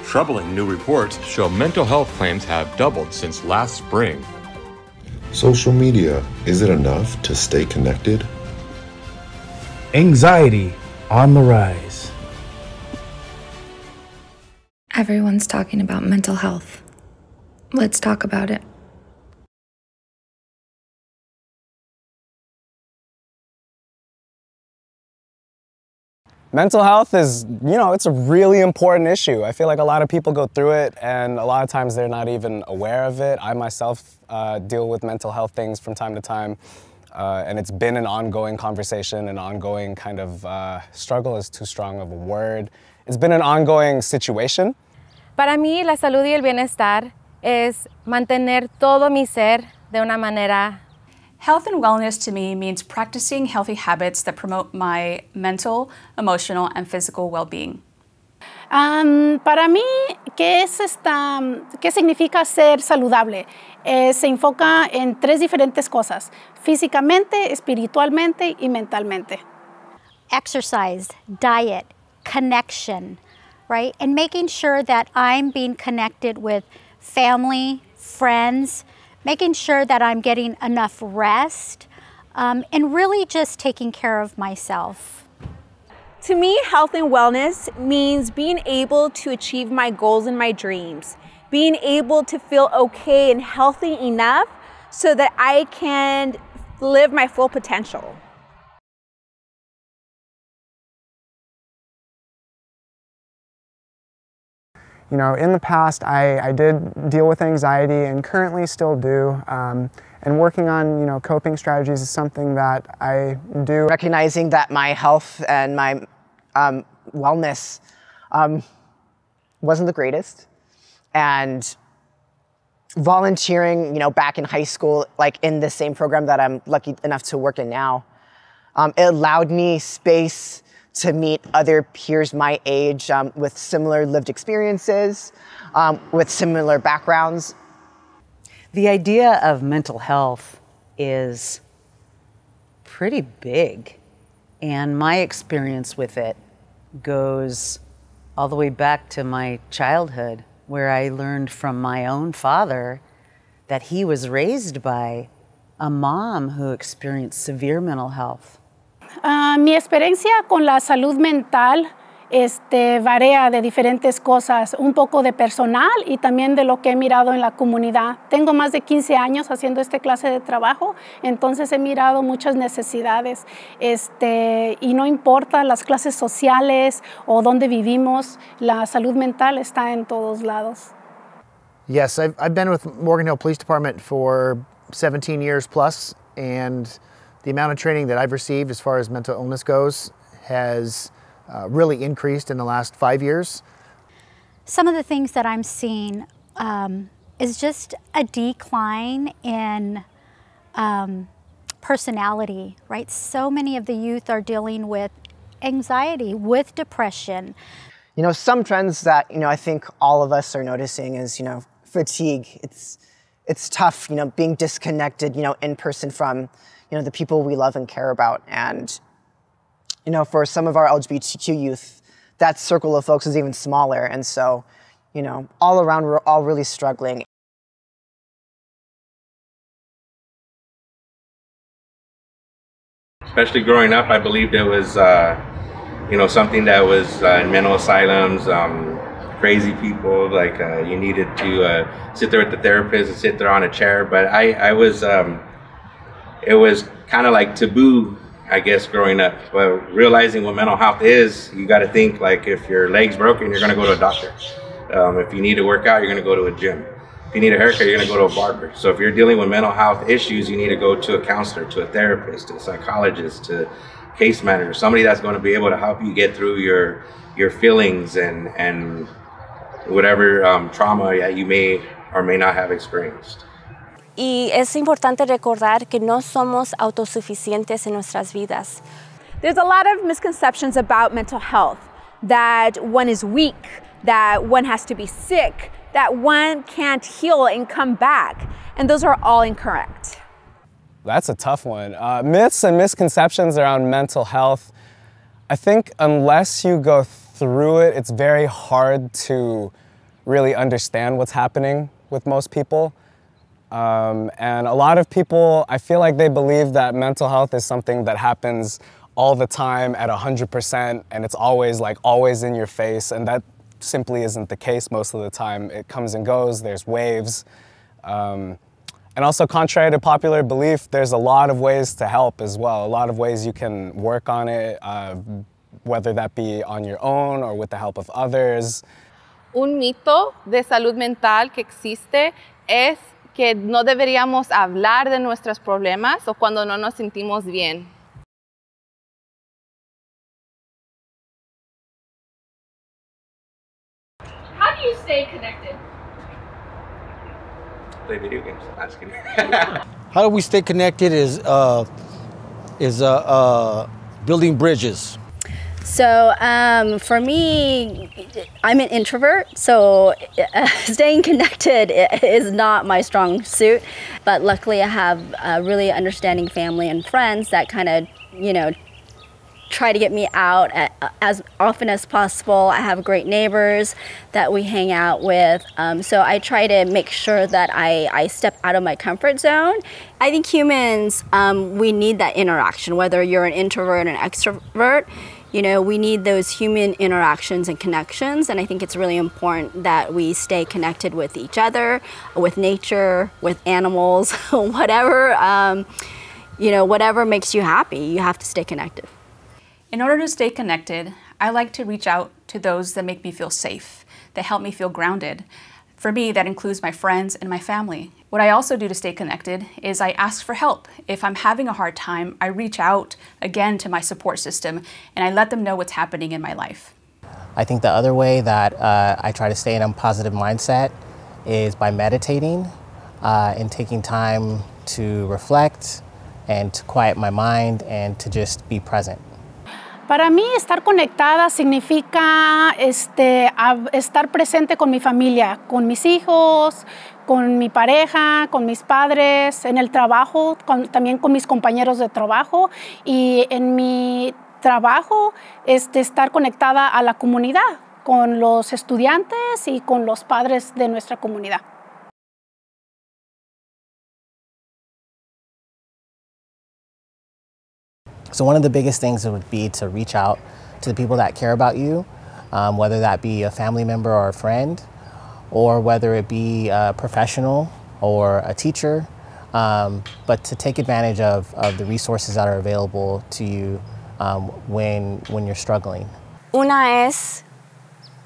Troubling new reports show mental health claims have doubled since last spring. Social media, is it enough to stay connected? Anxiety on the rise. Everyone's talking about mental health. Let's talk about it. Mental health is, it's a really important issue. I feel like a lot of people go through it and a lot of times they're not even aware of it. I myself deal with mental health things from time to time and it's been an ongoing conversation, an ongoing kind of struggle is too strong of a word. It's been an ongoing situation. Para mí, la salud y el bienestar es mantener todo mi ser de una manera. Health and wellness to me means practicing healthy habits that promote my mental, emotional, and physical well-being. Para mí, ¿qué significa ser saludable? Se enfoca en tres diferentes cosas: físicamente, espiritualmente y mentalmente. Exercise, diet, connection, right? And making sure that I'm being connected with family, friends, making sure that I'm getting enough rest, and really just taking care of myself. To me, health and wellness means being able to achieve my goals and my dreams, being able to feel okay and healthy enough so that I can live my full potential. In the past, I did deal with anxiety and currently still do. And working on, coping strategies is something that I do. Recognizing that my health and my wellness wasn't the greatest. And volunteering, back in high school, like in the same program that I'm lucky enough to work in now, it allowed me space to meet other peers my age with similar lived experiences, with similar backgrounds. The idea of mental health is pretty big, and my experience with it goes all the way back to my childhood, where I learned from my own father that he was raised by a mom who experienced severe mental health. Mi experiencia con la salud mental varía de diferentes cosas, un poco de personal y también de lo que he mirado en la comunidad. Tengo más de 15 años haciendo esta clase de trabajo, entonces he mirado muchas necesidades. Y no importa las clases sociales o dónde vivimos, la salud mental está en todos lados. Yes, I've been with Morgan Hill Police Department for 17 years plus, and the amount of training that I've received as far as mental illness goes has really increased in the last 5 years. Some of the things that I'm seeing is just a decline in personality, right? So many of the youth are dealing with anxiety, with depression. Some trends that, I think all of us are noticing is, fatigue. It's tough, being disconnected, in person from the people we love and care about. And, for some of our LGBTQ youth, that circle of folks is even smaller. And so, all around, we're all really struggling. Especially growing up, I believed it was, something that was in mental asylums, crazy people, like you needed to sit there with the therapist and sit there on a chair. But it was kind of like taboo, I guess, growing up. But realizing what mental health is, you got to think like if your leg's broken, you're going to go to a doctor. If you need to work out, you're going to go to a gym. If you need a haircut, you're going to go to a barber. So if you're dealing with mental health issues, you need to go to a counselor, to a therapist, to a psychologist, to a case manager, somebody that's going to be able to help you get through your feelings and whatever trauma you may or may not have experienced. Y es importante recordar que no somos autosuficientes en nuestras vidas. There's a lot of misconceptions about mental health, that one is weak, that one has to be sick, that one can't heal and come back. And those are all incorrect. That's a tough one. Myths and misconceptions around mental health. I think unless you go through it, it's very hard to really understand what's happening with most people. And a lot of people, I feel like they believe that mental health is something that happens all the time at 100%, and it's always always in your face, and that simply isn't the case most of the time. It comes and goes, there's waves. And also, contrary to popular belief, there's a lot of ways to help as well, a lot of ways you can work on it, whether that be on your own or with the help of others. Un mito de salud mental que existe es que no deberíamos hablar de nuestros problemas o cuando no nos sentimos bien. How do you stay connected? Play video games. Asking. How do we stay connected is building bridges. So for me, I'm an introvert, so staying connected is not my strong suit. But luckily I have a really understanding family and friends that kind of, try to get me out as often as possible. I have great neighbors that we hang out with. So I try to make sure that I step out of my comfort zone. I think humans, we need that interaction, whether you're an introvert or an extrovert. We need those human interactions and connections, and I think it's really important that we stay connected with each other, with nature, with animals, whatever, whatever makes you happy, you have to stay connected. In order to stay connected, I like to reach out to those that make me feel safe, that help me feel grounded. For me, that includes my friends and my family. What I also do to stay connected is I ask for help. If I'm having a hard time, I reach out again to my support system and I let them know what's happening in my life. I think the other way that I try to stay in a positive mindset is by meditating and taking time to reflect and to quiet my mind and to just be present. Para mí, estar conectada significa estar presente con mi familia, con mis hijos, con mi pareja, con mis padres, en el trabajo, también con mis compañeros de trabajo y en mi trabajo estar conectada a la comunidad, con los estudiantes y con los padres de nuestra comunidad. So one of the biggest things would be to reach out to the people that care about you, whether that be a family member or a friend, or whether it be a professional or a teacher, but to take advantage of the resources that are available to you when you're struggling. Una es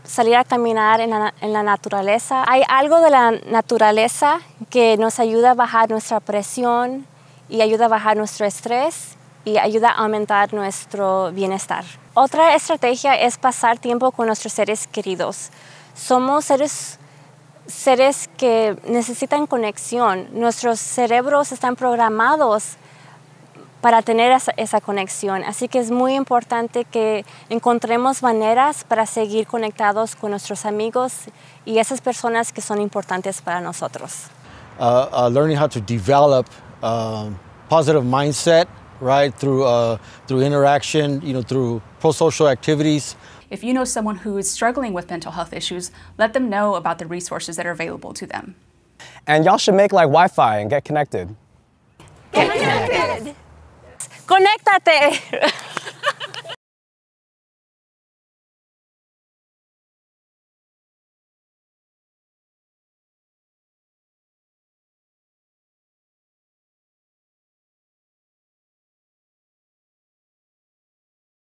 salir a caminar en la naturaleza. Hay algo de la naturaleza que nos ayuda a bajar nuestra presión y ayuda a bajar nuestro estrés y ayuda a aumentar nuestro bienestar. Otra estrategia es pasar tiempo con nuestros seres queridos. Somos seres que necesitan conexión. Nuestros cerebros están programados para tener esa conexión. Así que es muy importante que encontremos maneras para seguir conectados con nuestros amigos y esas personas que son importantes para nosotros. Learning how to develop positive mindset, right, through interaction, through pro-social activities. If you know someone who is struggling with mental health issues, let them know about the resources that are available to them. And y'all should make like Wi-Fi and get connected. Get connected. Conéctate.